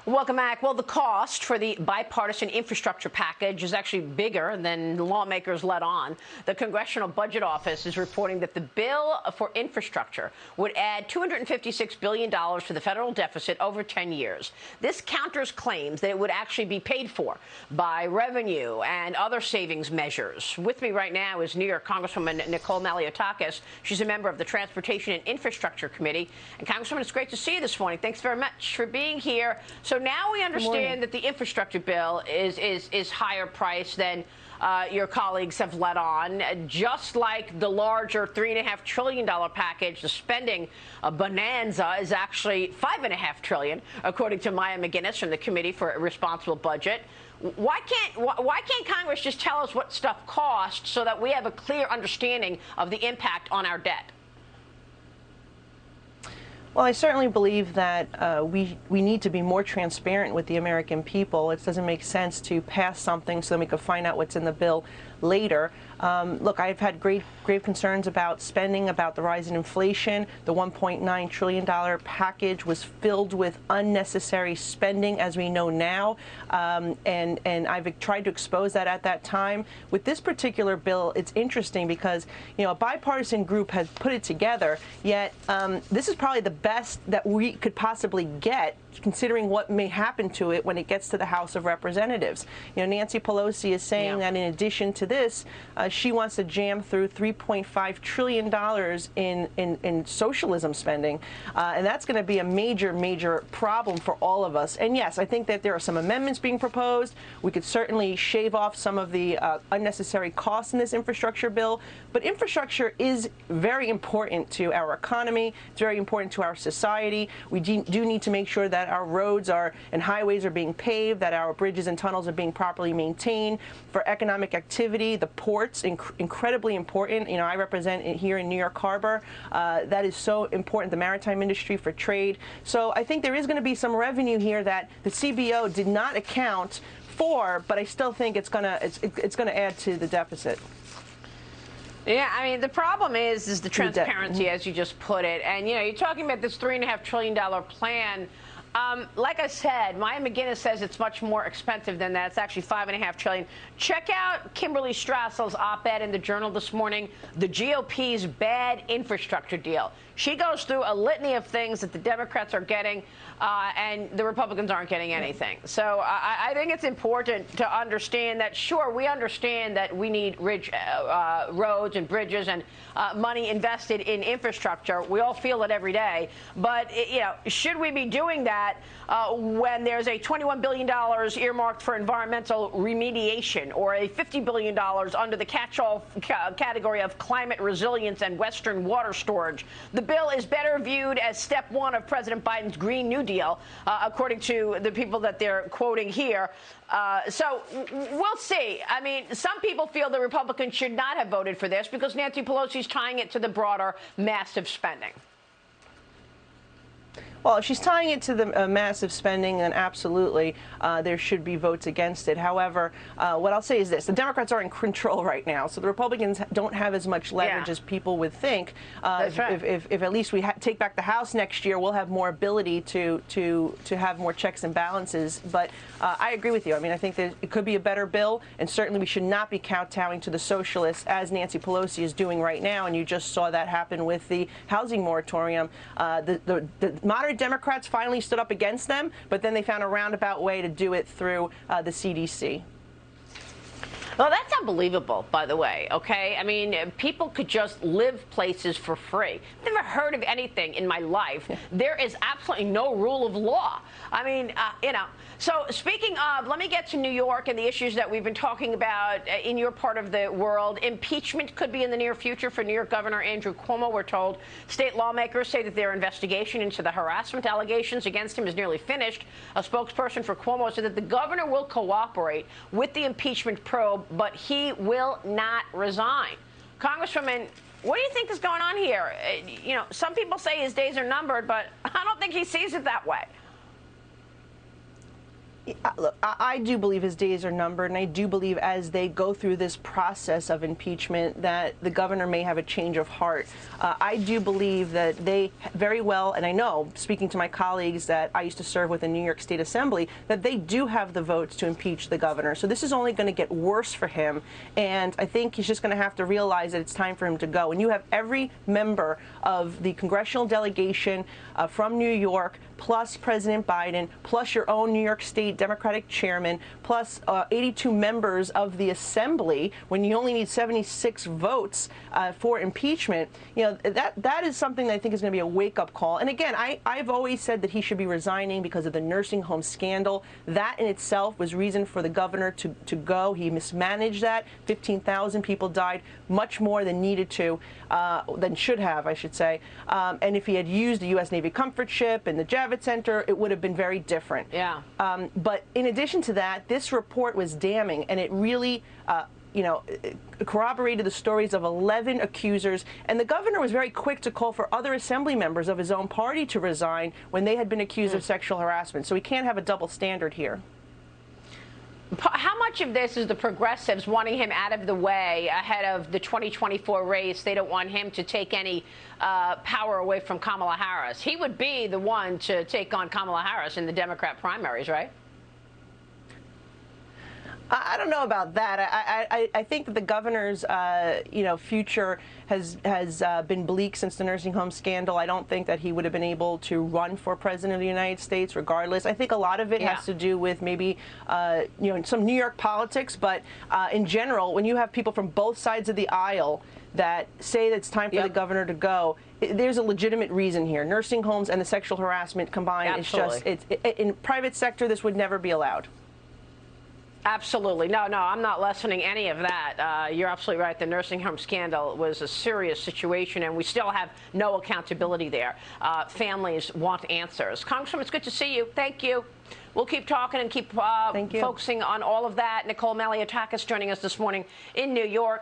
Welcome back. Well, the cost for the bipartisan infrastructure package is actually bigger than lawmakers let on. The Congressional Budget Office is reporting that the bill for infrastructure would add $256 billion to the federal deficit over 10 years. This counters claims that it would actually be paid for by revenue and other savings measures. With me right now is New York Congresswoman Nicole Malliotakis. She's a member of the Transportation and Infrastructure Committee. And Congresswoman, it's great to see you this morning. Thanks very much for being here. So now we understand that the infrastructure bill is higher priced than your colleagues have let on, just like the larger $3.5 trillion package. The spending bonanza is actually $5.5 trillion, according to Maya McGuinness from the Committee for a Responsible Budget. Why can't Congress just tell us what stuff costs so that we have a clear understanding of the impact on our debt? Well, I certainly believe that we need to be more transparent with the American people. It doesn't make sense to pass something so that we can find out what's in the bill later. Look, I've had grave concerns about spending, about the rise in inflation. The $1.9 trillion package was filled with unnecessary spending, as we know now, and I've tried to expose that at that time. With this particular bill, it's interesting because, you know, a bipartisan group has put it together, yet this is probably the best that we could possibly get, considering what may happen to it when it gets to the House of Representatives. You know, Nancy Pelosi is saying that in addition to this, she wants to jam through $3.5 trillion in socialism spending, and that's going to be a major problem for all of us. And yes, I think that there are some amendments being proposed. We could certainly shave off some of the unnecessary costs in this infrastructure bill, but infrastructure is very important to our economy. It's very important to our society. We do need to make sure that our roads and highways are being paved, that our bridges and tunnels are being properly maintained. For economic activity, the ports, incredibly important. You know, I represent it here in New York Harbor. That is so important, the maritime industry, for trade. So I think there is going to be some revenue here that the CBO did not account for, but I still think it's going to add to the deficit. Yeah, I mean, the problem is the transparency, as you just put it. And, you know, you're talking about this $3.5 trillion plan. Like I said, Maya McGuinness says it's much more expensive than that. It's actually $5.5 trillion. Check out Kimberly Strassel's op-ed in the Journal this morning, the GOP's bad infrastructure deal. She goes through a litany of things that the Democrats are getting, and the Republicans aren't getting anything. So I think it's important to understand that, sure, we understand that we need roads and bridges and money invested in infrastructure. We all feel it every day. But, you know, should we be doing that when there's a $21 billion earmarked for environmental remediation, or a $50 billion under the catch-all category of climate resilience and Western water storage? The bill is better viewed as step one of President Biden's Green New Deal, according to the people that they're quoting here. So we'll see. I mean, some people feel the Republicans should not have voted for this because Nancy Pelosi's tying it to the broader massive spending. Well, if she's tying it to the massive spending, then absolutely there should be votes against it. However, what I'll say is this. The Democrats are in control right now, so the Republicans don't have as much leverage as people would think. That's right. If at least we take back the House next year, we'll have more ability to have more checks and balances. But I agree with you. I mean, I think that it could be a better bill, and certainly we should not be kowtowing to the socialists, as Nancy Pelosi is doing right now, and you just saw that happen with the housing moratorium. The moderate Democrats finally stood up against them, but then they found a roundabout way to do it through the CDC. Well, that's unbelievable, by the way, okay? I mean, people could just live places for free. I've never heard of anything in my life. There is absolutely no rule of law. I mean, you know. So speaking of, let me get to New York and the issues that we've been talking about in your part of the world. Impeachment could be in the near future for New York Governor Andrew Cuomo, we're told. State lawmakers say that their investigation into the harassment allegations against him is nearly finished. A spokesperson for Cuomo said that the governor will cooperate with the impeachment probe, but he will not resign. Congresswoman, what do you think is going on here? You know, some people say his days are numbered, but I don't think he sees it that way. look, I do believe his days are numbered, and I do believe as they go through this process of impeachment that the governor may have a change of heart. I do believe that they very well, and I know, speaking to my colleagues that I used to serve with the New York State Assembly, that they do have the votes to impeach the governor. So this is only going to get worse for him, and I think he's just going to have to realize that it's time for him to go. And you have every member of the congressional delegation from New York, plus President Biden, plus your own New York State Democratic chairman, plus 82 members of the Assembly, when you only need 76 votes for impeachment. You know, that is something that I think is going to be a wake-up call. And again, I've always said that he should be resigning because of the nursing home scandal. That in itself was reason for the governor to go. He mismanaged that. 15,000 people died, much more than needed to, than should have, I should say. And if he had used the U.S. Navy Comfort Ship and the Javits Center, it would have been very different. Yeah. But in addition to that, this report was damning, and it really, corroborated the stories of 11 accusers. And the governor was very quick to call for other assembly members of his own party to resign when they had been accused of sexual harassment. So we can't have a double standard here. How much of this is the progressives wanting him out of the way ahead of the 2024 race? They don't want him to take any power away from Kamala Harris. He would be the one to take on Kamala Harris in the Democrat primaries, right? I don't know about that. I think that the governor's, future has been bleak since the nursing home scandal. I don't think that he would have been able to run for president of the United States regardless. I think a lot of it has to do with maybe, some New York politics. But in general, when you have people from both sides of the aisle that say that it's time for the governor to go, there's a legitimate reason here. Nursing homes and the sexual harassment combined, it's in private sector, this would never be allowed. Absolutely. No, I'm not lessening any of that. You're absolutely right. The nursing home scandal was a serious situation, and we still have no accountability there. Families want answers. Congresswoman, it's good to see you. Thank you. We'll keep talking and keep focusing on all of that. Nicole Malliotakis joining us this morning in New York.